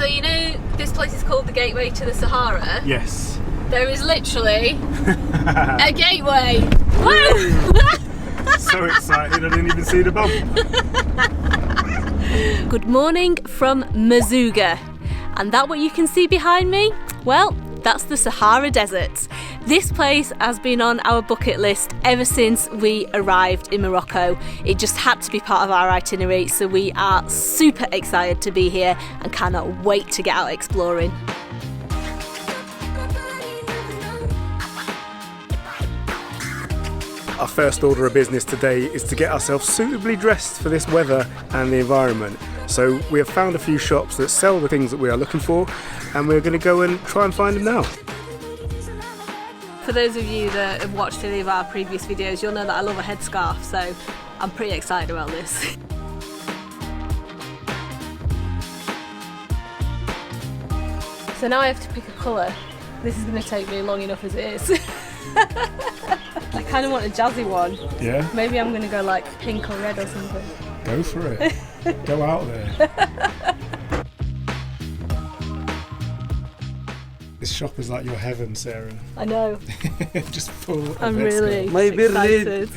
you know this place is called the Gateway to the Sahara? Yes. There is literally a gateway. Woo! So excited I didn't even see the bump. Good morning from Merzouga. And that what you can see behind me? Well, that's the Sahara Desert. This place has been on our bucket list ever since we arrived in Morocco. It just had to be part of our itinerary, so we are super excited to be here and cannot wait to get out exploring. Our first order of business today is to get ourselves suitably dressed for this weather and the environment. So we have found a few shops that sell the things that we are looking for, and we're going to go and try and find them now. For those of you that have watched any of our previous videos, you'll know that I love a headscarf, so I'm pretty excited about this. So now I have to pick a colour. This is going to take me long enough as it is. I kind of want a jazzy one. Yeah? Maybe I'm going to go like pink or red or something. Go for it. Go out there. This shop is like your heaven, Sarah. I know. Just full of I'm really headscarves. excited.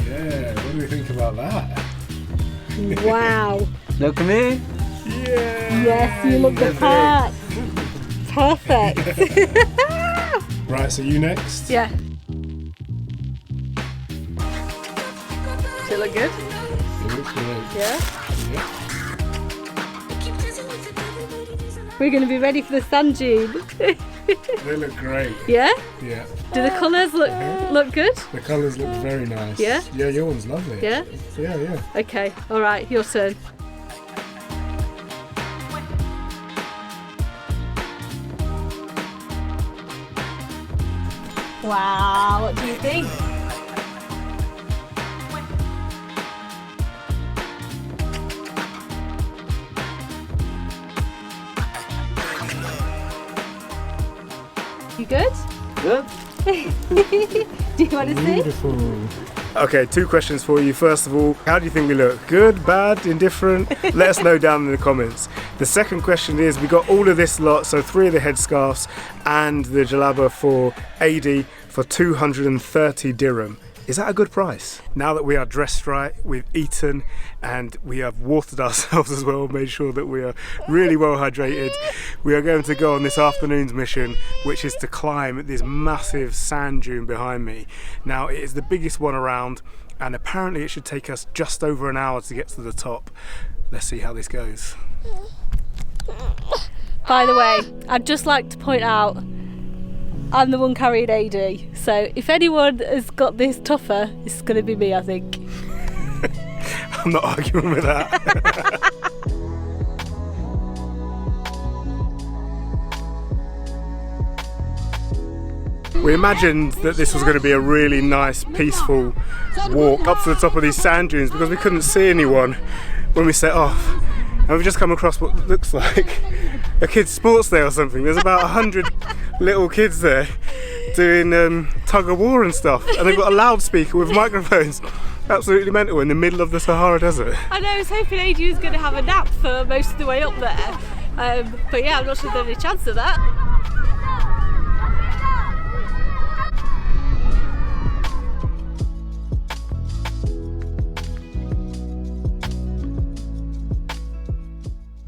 Yeah, what do we think about that? Wow. Look at me. Yeah. Yes, you look the part. Perfect. Right, so you next? Yeah. Does it look good? It looks great. Yeah. Yeah. We're going to be ready for the sand dune. They look great. Yeah? Yeah. Do the colours look good? The colours look very nice. Yeah? Yeah, your one's lovely. Yeah? Yeah, yeah. Okay, alright, your turn. Wow, what do you think? You good? Good. Do you want to see? Beautiful. Okay, two questions for you. First of all, how do you think we look? Good, bad, indifferent? Let us know down in the comments. The second question is, we got all of this lot, so 3 of the headscarves and the jalaba for 80 for 230 dirham. Is that a good price? Now that we are dressed right, we've eaten and we have watered ourselves as well, made sure that we are really well hydrated, we are going to go on this afternoon's mission, which is to climb this massive sand dune behind me. Now, it is the biggest one around, and apparently it should take us just over an hour to get to the top. Let's see how this goes. By the way, I'd just like to point out I'm the one carrying AD, so if anyone has got this tougher, it's going to be me, I think. I'm not arguing with that. We imagined that this was going to be a really nice, peaceful walk up to the top of these sand dunes because we couldn't see anyone when we set off. And we've just come across what looks like a kids' sports day or something. There's about 100 little kids there doing tug of war and stuff, and they've got a loudspeaker with microphones. Absolutely mental in the middle of the Sahara Desert. I know, I was hoping AD was going to have a nap for most of the way up there, but yeah, I'm not sure there's any chance of that.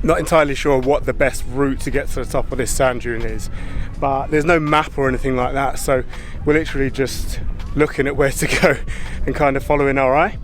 Not entirely sure what the best route to get to the top of this sand dune is, but there's no map or anything like that, so we're literally just looking at where to go and kind of following our eye.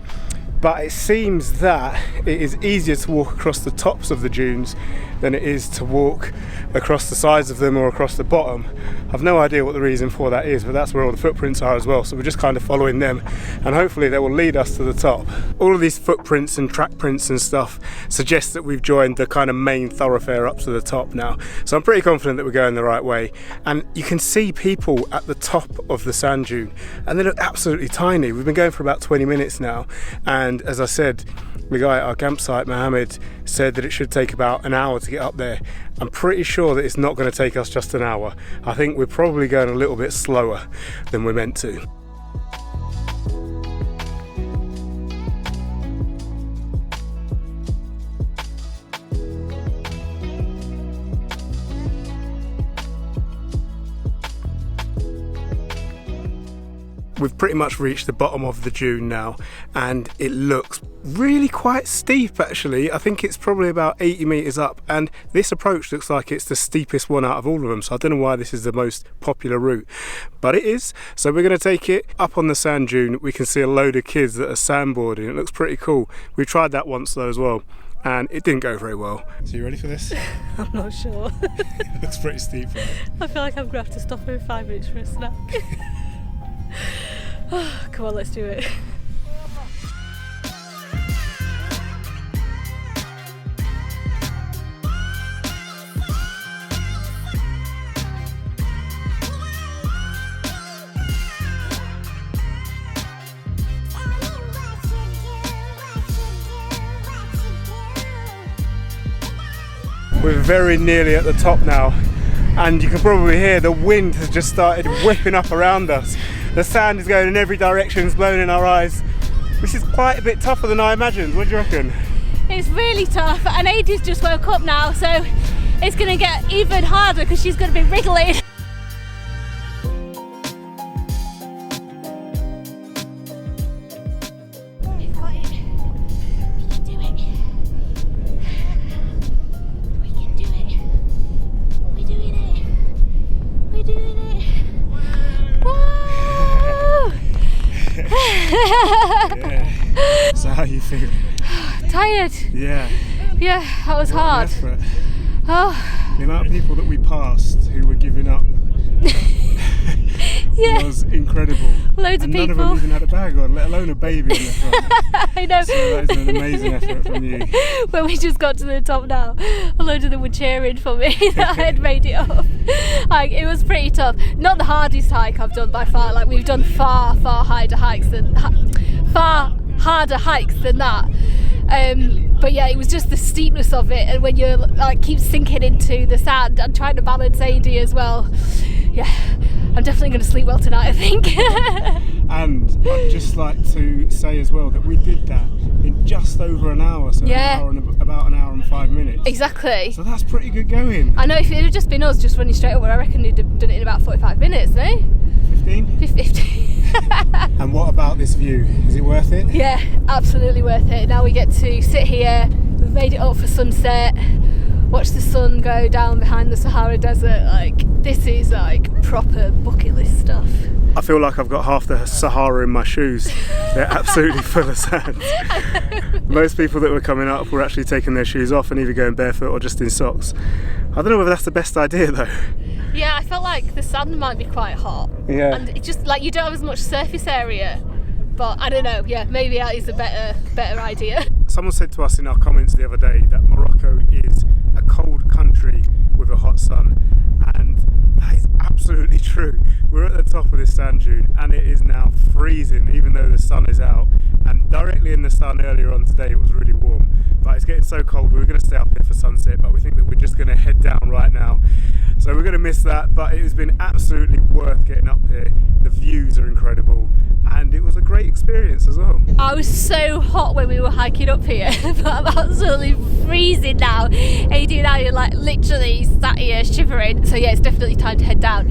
But it seems that it is easier to walk across the tops of the dunes than it is to walk across the sides of them or across the bottom. I've no idea what the reason for that is, but that's where all the footprints are as well, so we're just kind of following them and hopefully they will lead us to the top. All of these footprints and track prints and stuff suggest that we've joined the kind of main thoroughfare up to the top now, so I'm pretty confident that we're going the right way. And you can see people at the top of the sand dune and they look absolutely tiny. We've been going for about 20 minutes now, and as I said, The guy at our campsite, Mohammed, said that it should take about an hour to get up there. I'm pretty sure that it's not going to take us just an hour. I think we're probably going a little bit slower than we're meant to. We've pretty much reached the bottom of the dune now, and it looks really quite steep actually. I think it's probably about 80 metres up, and this approach looks like it's the steepest one out of all of them, so I don't know why this is the most popular route, but it is. So we're going to take it up on the sand dune. We can see a load of kids that are sandboarding. It looks pretty cool. We tried that once though as well, and it didn't go very well. So you ready for this? I'm not sure. It looks pretty steep, right? I feel like I'm going to have to stop in 5 minutes for a snack. Come on, let's do it. We're very nearly at the top now, and you can probably hear the wind has just started whipping up around us. The sand is going in every direction, it's blowing in our eyes, which is quite a bit tougher than I imagined. What do you reckon? It's really tough, and Adie's just woke up now, so it's going to get even harder because she's going to be wriggling. Yeah. So how are you feeling? Tired. Yeah. Yeah, that was hard. Oh. The amount of people that we passed who were giving up yeah. was incredible. Loads and of people. None of them even had a bag on, let alone a baby in the front. I know. So that is an amazing effort from you. When we just got to the top now, a load of them were cheering for me that I had made it up. Like, it was pretty tough. Not the hardest hike I've done by far. Like, we've done far harder hikes than that. But yeah, it was just the steepness of it, and when you're like keep sinking into the sand and trying to balance AD as well. Yeah, I'm definitely going to sleep well tonight, I think. And I'd just like to say as well that we did that in just over an hour, so yeah. About an hour and 5 minutes. Exactly. So that's pretty good going. I know, if it had just been us just running straight over, I reckon we'd have done it in about 45 minutes, no? 15? 50. And what about this view? Is it worth it? Yeah, absolutely worth it. Now we get to sit here, we've made it up for sunset, watch the sun go down behind the Sahara Desert. Like, this is like proper bucket list stuff. I feel like I've got half the Sahara in my shoes. They're absolutely full of sand. Most people that were coming up were actually taking their shoes off and either going barefoot or just in socks. I don't know whether that's the best idea though. Yeah, I felt like the sand might be quite hot. Yeah. And it just like you don't have as much surface area. But I don't know, yeah, maybe that is a better idea. Someone said to us in our comments the other day that Morocco is a cold country with a hot sun, and that is absolutely true. We're at the top of this sand dune and it is now freezing even though the sun is out, and directly in the sun earlier on today it was really warm, but it's getting so cold we were going to stay up here for sunset, but we think that we're just going to head down right now. So we're going to miss that, but it has been absolutely worth getting up here. The views are incredible and it was a great experience as well. I was so hot when we were hiking up here, but I'm absolutely freezing now. AD and I are like literally sat here shivering. So yeah, it's definitely time to head down.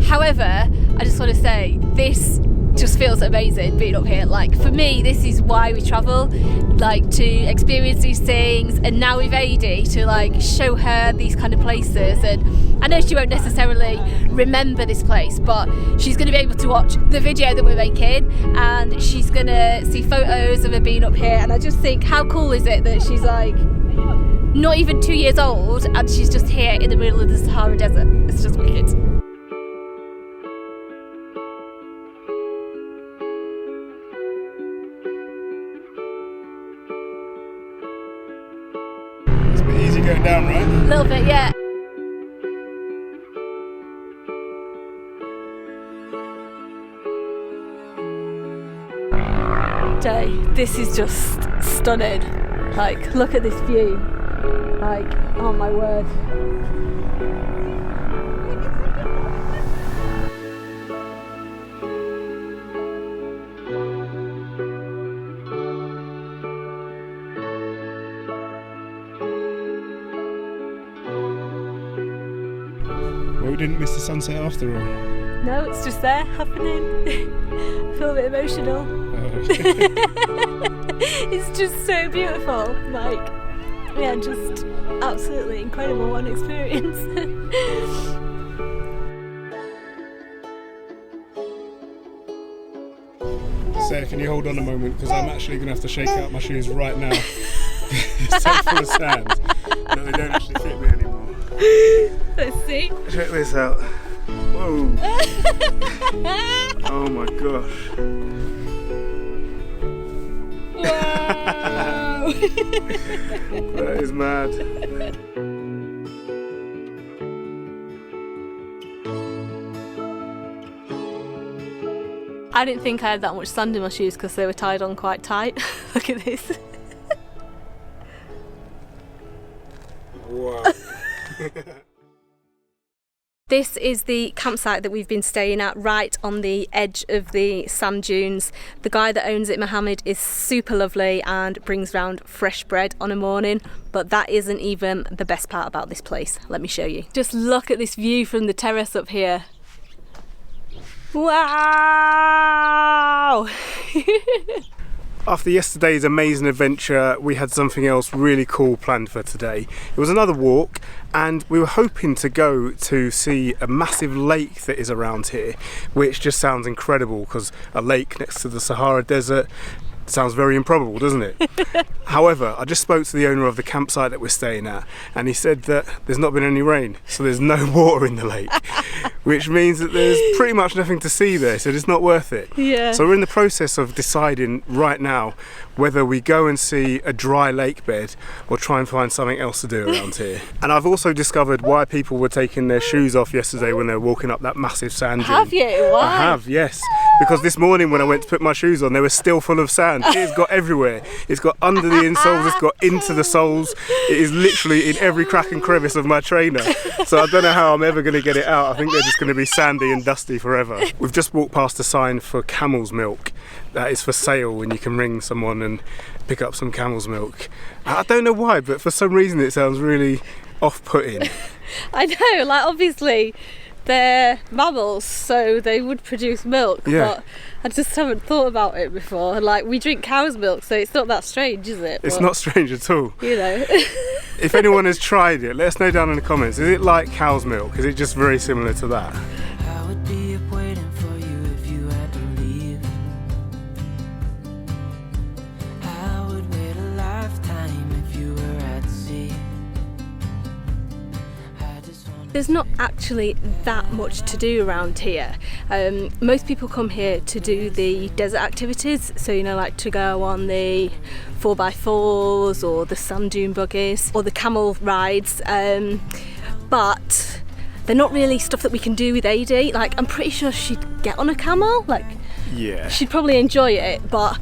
However, I just want to say, this just feels amazing being up here. Like, for me, this is why we travel, like to experience these things, and now with AD to like show her these kind of places. And I know she won't necessarily remember this place, but she's going to be able to watch the video that we're making and she's going to see photos of her being up here. And I just think, how cool is it that she's like not even 2 years old and she's just here in the middle of the Sahara Desert. It's just wicked. It's a bit easy going down, right? A little bit, yeah. day. This is just stunning. Like, look at this view. Like, oh my word. Well, we didn't miss the sunset after all. No, it's just there, happening. I feel a bit emotional. It's just so beautiful. Like, yeah, just absolutely incredible one experience. Sarah, can you hold on a moment, because I'm actually going to have to shake out my shoes right now. It's so full of sand that they don't actually fit me anymore. Let's see. Check this out. Whoa. Oh my gosh. Wow. That is mad. I didn't think I had that much sand in my shoes because they were tied on quite tight. Look at this. Wow. This is the campsite that we've been staying at, right on the edge of the sand dunes. The guy that owns it, Mohammed, is super lovely and brings round fresh bread on a morning, but that isn't even the best part about this place. Let me show you. Just look at this view from the terrace up here. Wow! After yesterday's amazing adventure, we had something else really cool planned for today. It was another walk, and we were hoping to go to see a massive lake that is around here, which just sounds incredible because a lake next to the Sahara Desert sounds very improbable, doesn't it? However, I just spoke to the owner of the campsite that we're staying at, and he said that there's not been any rain, so there's no water in the lake, which means that there's pretty much nothing to see there, so it's not worth it. Yeah. So we're in the process of deciding right now whether we go and see a dry lake bed or try and find something else to do around here. And I've also discovered why people were taking their shoes off yesterday when they were walking up that massive sand dune. Have you? Why? I have, yes. Because this morning when I went to put my shoes on, they were still full of sand. It's got everywhere. It's got under the insoles, it's got into the soles. It is literally in every crack and crevice of my trainer. So I don't know how I'm ever going to get it out. I think they're just going to be sandy and dusty forever. We've just walked past a sign for camel's milk. That is for sale, and you can ring someone and pick up some camel's milk. I don't know why, but for some reason it sounds really off-putting. I know, like obviously they're mammals, so they would produce milk, Yeah. but I just haven't thought about it before. Like, we drink cow's milk, so it's not that strange, is it? It's But, not strange at all. you know. If anyone has tried it, let us know down in the comments. Is it like cow's milk? Is it just very similar to that? I would be up waiting for you if you had to leave. I would wait a lifetime if you were at sea. I just want There's not actually that much to do around here. Most people come here to do the desert activities, so you know, like to go on the 4x4s or the sand dune buggies or the camel rides, but they're not really stuff that we can do with AD. Like, I'm pretty sure she'd get on a camel, like Yeah. she'd probably enjoy it, but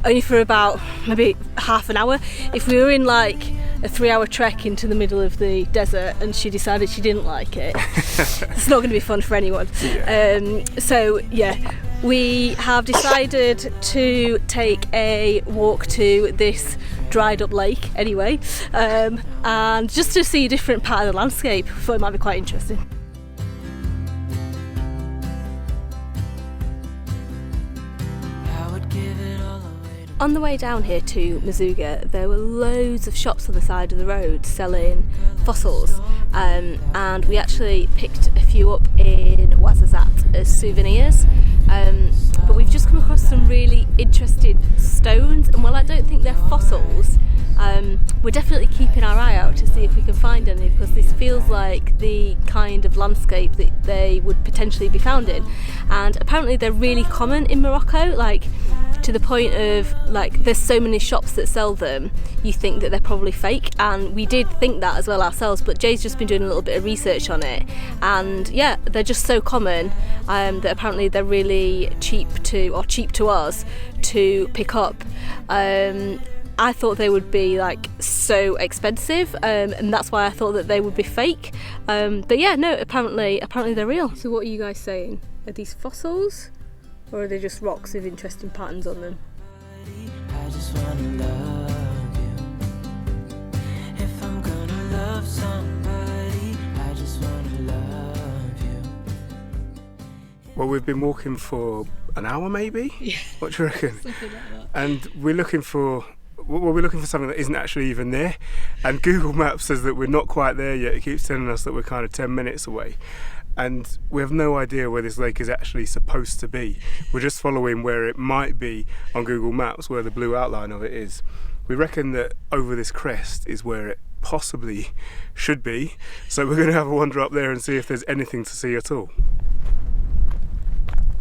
only for about maybe half an hour. If we were in like a 3-hour trek into the middle of the desert and she decided she didn't like it, it's not going to be fun for anyone. Yeah. So yeah, we have decided to take a walk to this dried up lake anyway, and just to see a different part of the landscape. I thought it might be quite interesting. I would give it all away. On the way down here to Merzouga, there were loads of shops on the side of the road selling fossils, and we actually picked a few up in Ouarzazate as souvenirs, but we've just come across some really interesting stones, and while I don't think they're fossils, we're definitely keeping our eye out to see if we can find any, because this feels like the kind of landscape that they would potentially be found in. And apparently they're really common in Morocco. Like, to the point of like there's so many shops that sell them, you think that they're probably fake, and we did think that as well ourselves, but Jay's just been doing a little bit of research on it, and yeah, they're just so common that apparently they're really cheap to us to pick up. I thought they would be like so expensive, and that's why I thought that they would be fake. But yeah, no, apparently they're real. So what are you guys saying? Are these fossils, or are they just rocks with interesting patterns on them? I just wanna love you. If I'm gonna love somebody, I just wanna love you. Well, we've been walking for an hour maybe? Yeah. What do you reckon? Something like that. And we're looking for something that isn't actually even there, and Google Maps says that we're not quite there yet. It keeps telling us that we're kind of 10 minutes away, and we have no idea where this lake is actually supposed to be. We're just following where it might be on Google Maps, where the blue outline of it is. We reckon that over this crest is where it possibly should be, so we're going to have a wander up there and see if there's anything to see at all.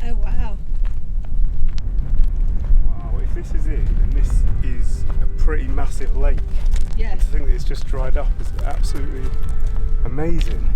Oh wow. Wow, if this is it, then this is a pretty massive lake. Yeah. To think that it's just dried up is absolutely amazing.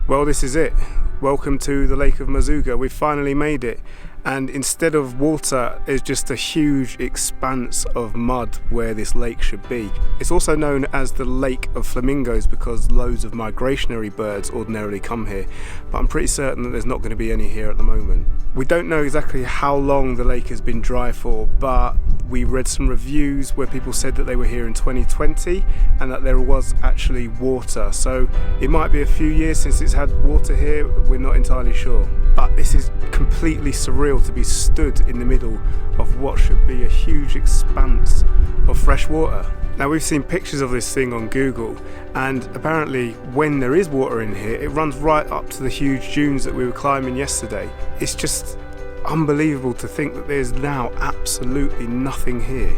Well, this is it. Welcome to the Lake of Merzouga. We've finally made it, and instead of water, there's just a huge expanse of mud where this lake should be. It's also known as the Lake of Flamingos because loads of migratory birds ordinarily come here, but I'm pretty certain that there's not going to be any here at the moment. We don't know exactly how long the lake has been dry for, but we read some reviews where people said that they were here in 2020 and that there was actually water, so it might be a few years since it's had water here. We're not entirely sure, but this is completely surreal to be stood in the middle of what should be a huge expanse of fresh water. Now, we've seen pictures of this thing on Google, and apparently when there is water in here, it runs right up to the huge dunes that we were climbing yesterday. It's just unbelievable to think that there's now absolutely nothing here.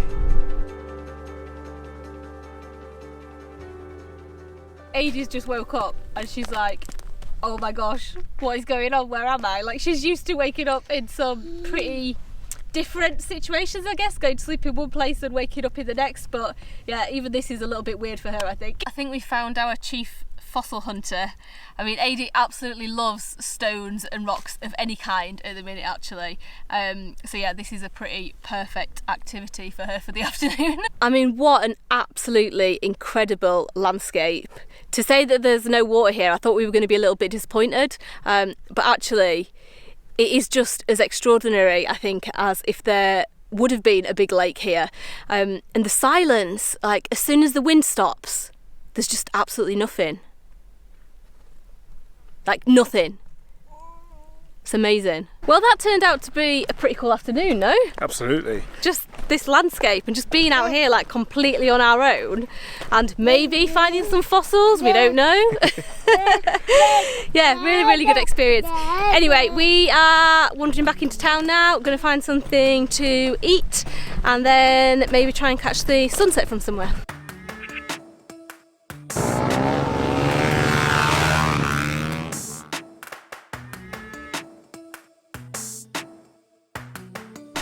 Adie's just woke up and she's like, oh my gosh, what is going on? Where am I? Like, she's used to waking up in some pretty different situations, I guess, going to sleep in one place and waking up in the next, but yeah, even this is a little bit weird for her, I think. I think we found our chief fossil hunter. I mean, Adie absolutely loves stones and rocks of any kind at the minute, actually. So yeah, this is a pretty perfect activity for her for the afternoon. I mean, what an absolutely incredible landscape. To say that there's no water here, I thought we were going to be a little bit disappointed, but actually it is just as extraordinary, I think, as if there would have been a big lake here. And the silence, like as soon as the wind stops, there's just absolutely nothing. Like nothing. It's amazing. Well, that turned out to be a pretty cool afternoon, no? Absolutely. Just this landscape and just being out here like completely on our own and maybe finding some fossils, we don't know. Yeah, really good experience. Anyway, we are wandering back into town now, going to find something to eat and then maybe try and catch the sunset from somewhere.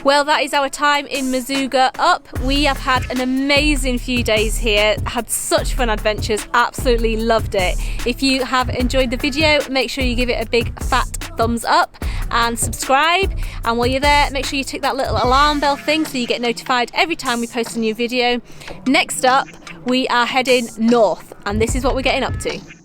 Well, that is our time in Merzouga up. We have had an amazing few days here, had such fun adventures, absolutely loved it. If you have enjoyed the video, make sure you give it a big fat thumbs up and subscribe. And while you're there, make sure you tick that little alarm bell thing so you get notified every time we post a new video. Next up, we are heading north, and this is what we're getting up to.